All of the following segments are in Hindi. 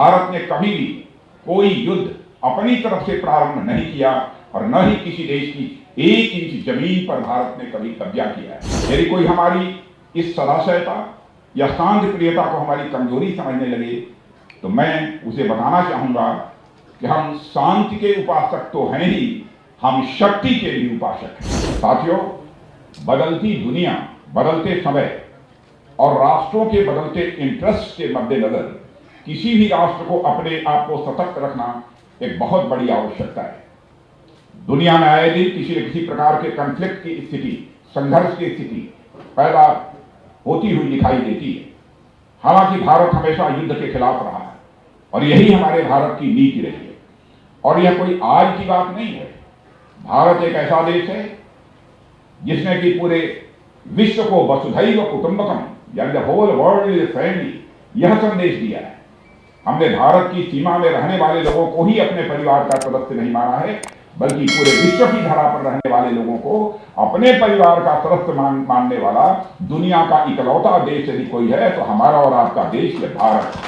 भारत ने कभी भी कोई युद्ध अपनी तरफ से प्रारंभ नहीं किया और न ही किसी देश की 1 इंच जमीन पर भारत ने कभी कब्जा किया है। यदि कोई हमारी इस सदाशयता या शांति प्रियता को हमारी कमजोरी समझने लगे तो मैं उसे बताना चाहूंगा कि हम शांति के उपासक तो हैं ही, हम शक्ति के भी उपासक हैं। साथियों, बदलती दुनिया, बदलते समय और राष्ट्रों के बदलते इंटरेस्ट के मद्देनजर किसी भी राष्ट्र को अपने आप को सतर्क रखना एक बहुत बड़ी आवश्यकता है। दुनिया में आए दिन किसी न किसी प्रकार के कॉन्फ्लिक्ट की स्थिति, संघर्ष की स्थिति पैदा होती हुई दिखाई देती है। हालांकि भारत हमेशा युद्ध के खिलाफ रहा है और यही हमारे भारत की नीति रही है। और यह कोई आज की बात नहीं है। भारत एक ऐसा देश है जिसने कि पूरे विश्व को वसुधैव कुटुंबकम यानी the whole world is family यह संदेश दिया है। हमने भारत की सीमा में रहने वाले लोगों को ही अपने परिवार का सदस्य नहीं माना है, बल्कि पूरे विश्व की धरा पर रहने वाले लोगों को अपने परिवार का सदस्य मानने वाला दुनिया का इकलौता देश यदि कोई है तो हमारा और आपका देश है भारत।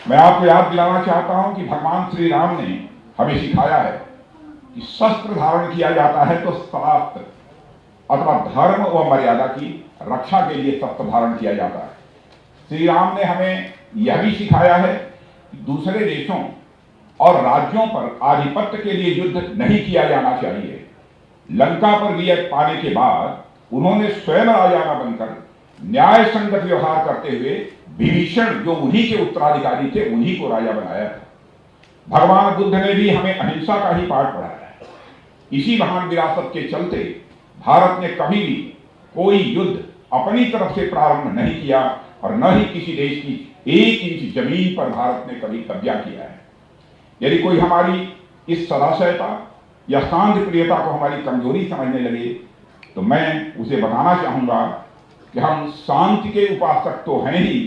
मैं आपको याद दिलाना चाहता हूं कि भगवान श्री राम ने हमें सिखाया है कि शस्त्र धारण किया जाता है तो शास्त्र अथवा धर्म व मर्यादा की रक्षा के लिए शस्त्र धारण किया जाता है। श्री राम ने हमें यह भी सिखाया है कि दूसरे देशों और राज्यों पर आधिपत्य के लिए युद्ध नहीं किया जाना चाहिए। लंका पर विजय पाने के बाद उन्होंने स्वयं राजा बनकर न्याय संगत व्यवहार करते हुए विभीषण जो उन्हीं के उत्तराधिकारी थे उन्हीं को राजा बनाया था। भगवान बुद्ध ने भी हमें अहिंसा का ही पाठ पढ़ाया है। इसी महान विरासत के चलते भारत ने कभी भी कोई युद्ध अपनी तरफ से प्रारंभ नहीं किया और न ही किसी देश की 1 इंच जमीन पर भारत ने कभी कब्जा किया है। यदि कोई हमारी इस सदाशयता या शांति प्रियता को हमारी कमजोरी समझने लगे तो मैं उसे बताना चाहूंगा कि हम शांति के उपासक तो हैं ही,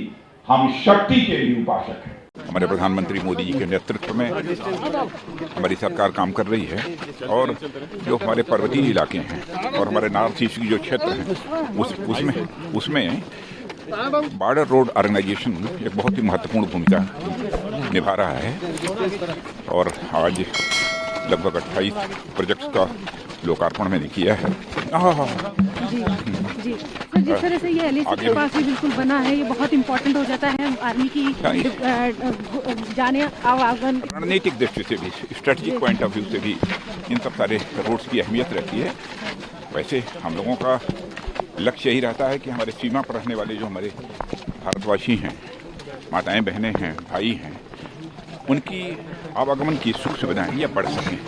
हम शक्ति के भी उपासक हैं। हमारे प्रधानमंत्री मोदी जी के नेतृत्व में हमारी सरकार काम कर रही है और जो हमारे पर्वतीय इलाके हैं और हमारे नॉर्थ ईस्ट की जो क्षेत्र हैं उसमें बॉर्डर रोड ऑर्गेनाइजेशन एक बहुत ही महत्वपूर्ण भूमिका निभा रहा है और आज लगभग 28 प्रोजेक्ट्स का लोकार्पण मैंने किया है। जी सर, जिस तरह से ये एलएसी के पास भी बिल्कुल बना है, ये बहुत इम्पोर्टेंट हो जाता है आर्मी की जाने आवागमन। रणनीतिक दृष्टि से भी, स्ट्रेटेजिक पॉइंट ऑफ व्यू से भी इन सब सारे रोड्स की अहमियत रहती है। वैसे हम लोगों का लक्ष्य यही रहता है कि हमारे सीमा पर रहने वाले जो हमारे भारतवासी हैं, माताएं बहनें हैं, भाई हैं, उनकी आवागमन की सुख सुविधाएं या बढ़ सकें।